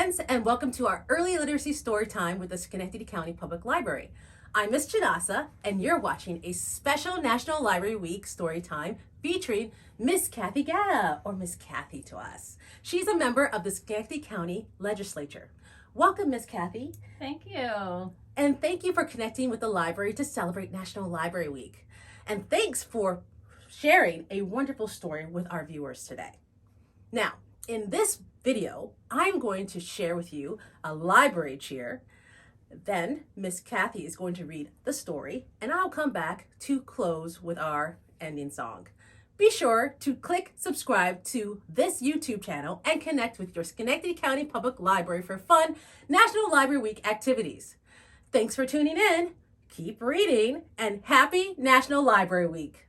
friends, and welcome to our early literacy story time with the Schenectady County Public Library. I'm Miss Janasa, and you're watching a special National Library Week story time featuring Miss Cathy Gatta, or Miss Cathy to us. She's a member of the Schenectady County Legislature. Welcome, Miss Cathy. Thank you. And thank you for connecting with the library to celebrate National Library Week. And thanks for sharing a wonderful story with our viewers today. Now, in this video, I'm going to share with you a library cheer. Then Miss Cathy is going to read the story, and I'll come back to close with our ending song. Be sure to click subscribe to this YouTube channel and connect with your Schenectady County Public Library for fun National Library Week activities. Thanks for tuning in, keep reading, and happy National Library Week.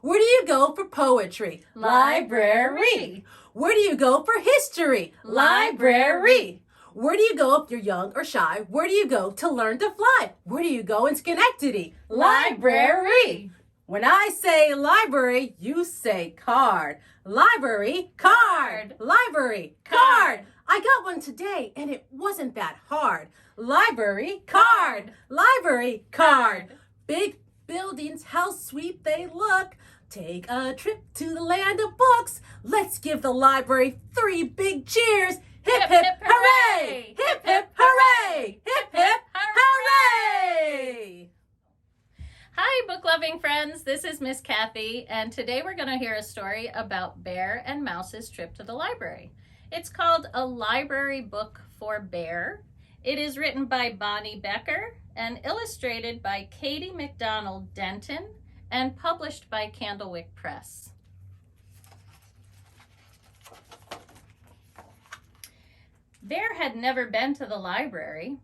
Where do you go for poetry? Library. Where do you go for history? Library. Where do you go if you're young or shy? Where do you go to learn to fly? Where do you go in Schenectady? Library. When I say library, you say card. Library, card. Library, card. I got one today and it wasn't that hard. Library, card. Library, card. Big buildings, how sweet they look. Take a trip to the land of books. Let's give the library 3 big cheers. Hip, hip, hooray! Hip, hip, hooray! Hip, hip, hooray! Hi, book-loving friends. This is Miss Cathy, and today we're going to hear a story about Bear and Mouse's trip to the library. It's called A Library Book for Bear. It is written by Bonnie Becker and illustrated by Katie McDonald Denton and published by Candlewick Press. Bear had never been to the library.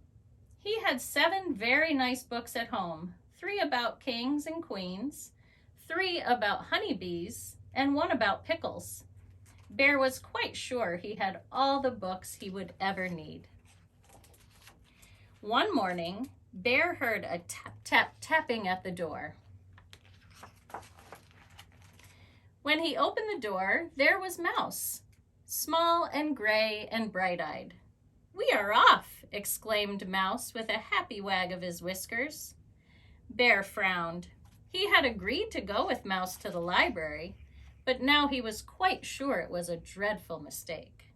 He had 7 very nice books at home, 3 about kings and queens, 3 about honeybees, and 1 about pickles. Bear was quite sure he had all the books he would ever need. One morning, Bear heard a tapping at the door. When he opened the door, there was Mouse, small and gray and bright-eyed. "We are off," exclaimed Mouse with a happy wag of his whiskers. Bear frowned. He had agreed to go with Mouse to the library, but now he was quite sure it was a dreadful mistake.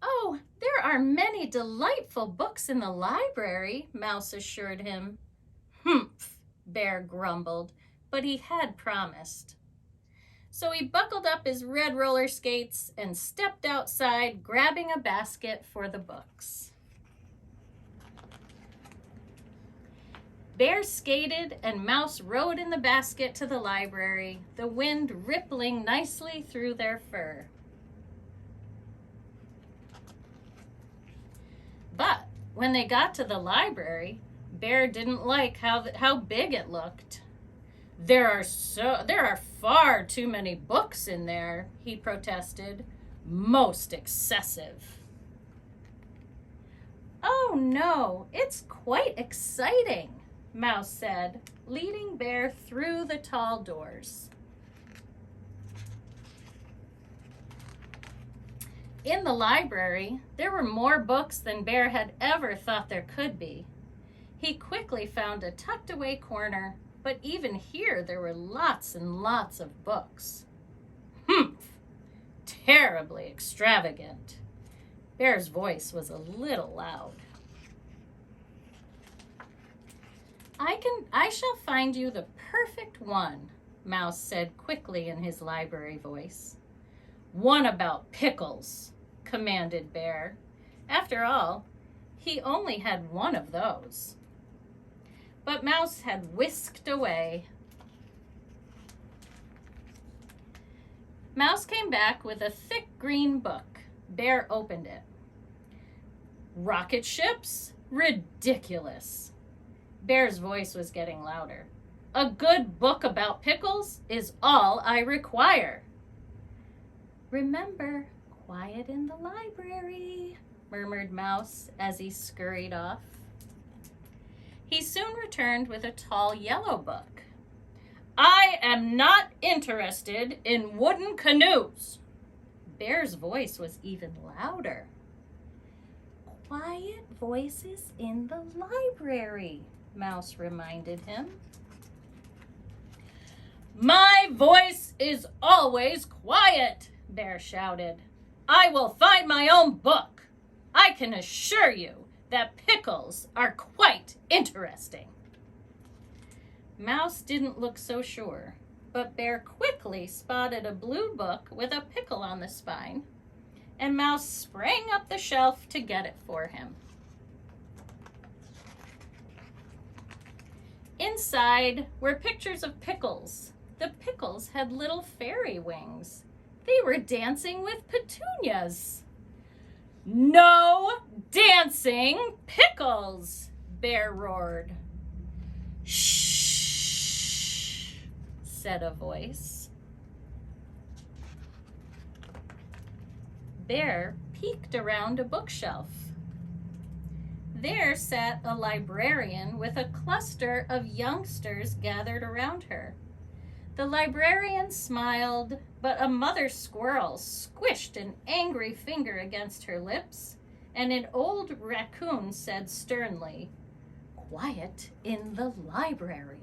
"Oh, there are many delightful books in the library," Mouse assured him. "Humph," Bear grumbled, but he had promised. So he buckled up his red roller skates and stepped outside, grabbing a basket for the books. Bear skated and Mouse rode in the basket to the library, the wind rippling nicely through their fur. But when they got to the library, Bear didn't like how big it looked. There are far too many books in there," he protested. "Most excessive." "Oh no, it's quite exciting," Mouse said, leading Bear through the tall doors. In the library, there were more books than Bear had ever thought there could be. He quickly found a tucked-away corner, but even here there were lots and lots of books. "Humph! Terribly extravagant." Bear's voice was a little loud. I shall find you the perfect one," Mouse said quickly in his library voice. "One about pickles," commanded Bear. After all, he only had 1 of those. But Mouse had whisked away. Mouse came back with a thick green book. Bear opened it. "Rocket ships? Ridiculous." Bear's voice was getting louder. "A good book about pickles is all I require." "Remember, quiet in the library," murmured Mouse as he scurried off. He soon returned with a tall yellow book. "I am not interested in wooden canoes." Bear's voice was even louder. Quiet voices in the library, Mouse reminded him. My voice is always quiet, Bear shouted. I will find my own book. I can assure you that pickles are quite interesting. Mouse didn't look so sure, but Bear quickly spotted a blue book with a pickle on the spine, and Mouse sprang up the shelf to get it for him. Inside were pictures of pickles. The pickles had little fairy wings. They were dancing with petunias. No dancing pickles, Bear roared. Shh, said a voice. Bear peeked around a bookshelf. There sat a librarian with a cluster of youngsters gathered around her. The librarian smiled, but a mother squirrel squished an angry finger against her lips, and an old raccoon said sternly, "Quiet in the library."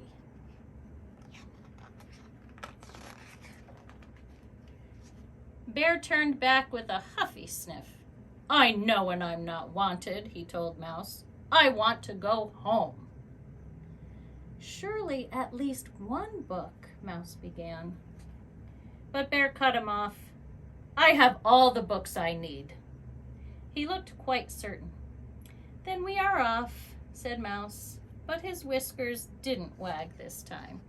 Bear turned back with a huffy sniff. I know when I'm not wanted, he told Mouse. I want to go home. Surely at least one book, Mouse began. But Bear cut him off. I have all the books I need. He looked quite certain. Then we are off, said Mouse, but his whiskers didn't wag this time.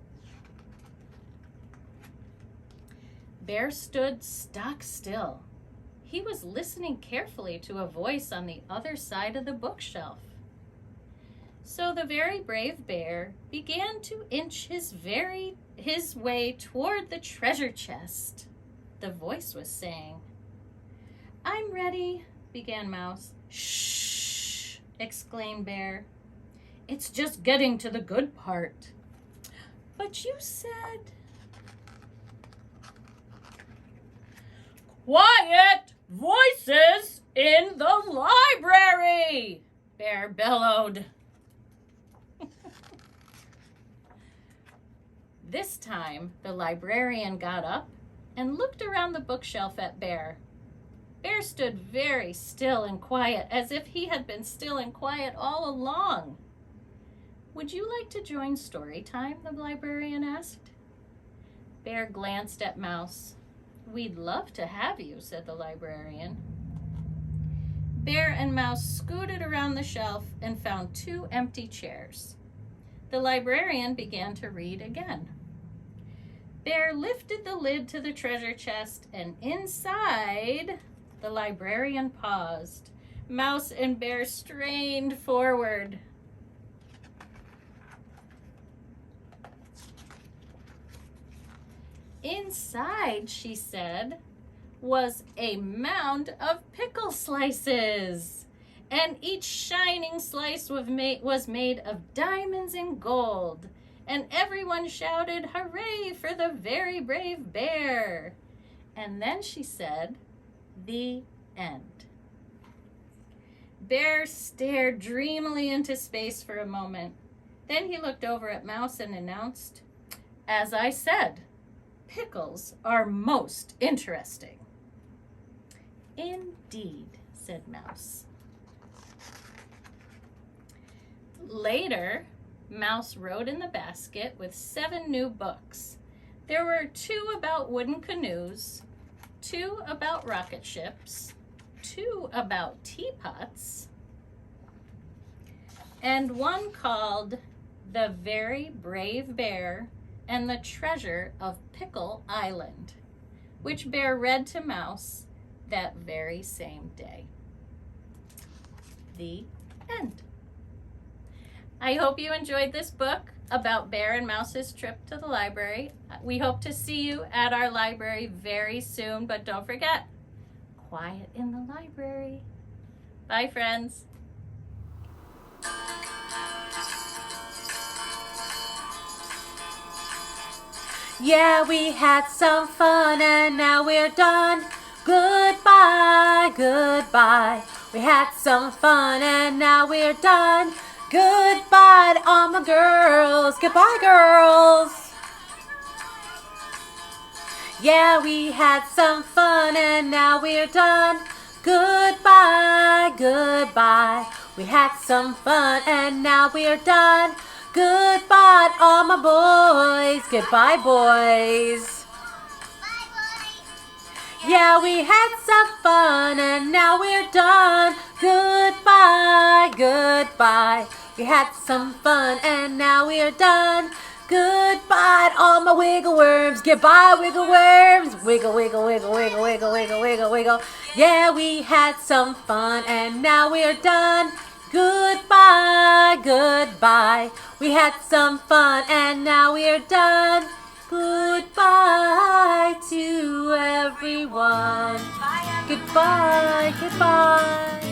Bear stood stock still. He was listening carefully to a voice on the other side of the bookshelf. So the very brave bear began to inch his way toward the treasure chest. The voice was saying, I'm ready, began Mouse. Shh, exclaimed Bear. It's just getting to the good part. But you said... Quiet voices in the library, Bear bellowed. This time, the librarian got up and looked around the bookshelf at Bear. Bear stood very still and quiet, as if he had been still and quiet all along. Would you like to join story time? The librarian asked. Bear glanced at Mouse. We'd love to have you, said the librarian. Bear and Mouse scooted around the shelf and found 2 empty chairs. The librarian began to read again. Bear lifted the lid to the treasure chest, and inside, the librarian paused. Mouse and Bear strained forward. Inside, she said, was a mound of pickle slices, and each shining slice was made of diamonds and gold, and everyone shouted, hooray for the very brave bear. And then she said, the end. Bear stared dreamily into space for a moment. Then he looked over at Mouse and announced, as I said, pickles are most interesting. Indeed, said Mouse. Later, Mouse rode in the basket with 7 new books. There were 2 about wooden canoes, 2 about rocket ships, 2 about teapots, and 1 called The Very Brave Bear and the Treasure of Pickle Island, which Bear read to Mouse that very same day. The end. I hope you enjoyed this book about Bear and Mouse's trip to the library. We hope to see you at our library very soon, but don't forget, quiet in the library. Bye, friends. Yeah, we had some fun and now we're done. Goodbye, goodbye. We had some fun and now we're done. Goodbye to all my girls. Goodbye, girls. Yeah, we had some fun and now we're done. Goodbye, goodbye. We had some fun and now we're done. Goodbye, all my boys. Goodbye, boys. Yeah, we had some fun and now we're done. Goodbye, goodbye. We had some fun and now we're done. Goodbye, all my wiggle worms. Goodbye, wiggle worms. Wiggle, wiggle, wiggle, wiggle, wiggle, wiggle, wiggle, wiggle. Yeah, we had some fun and now we're done. Goodbye, goodbye. We had some fun and now we're done. Goodbye to everyone. Goodbye, goodbye.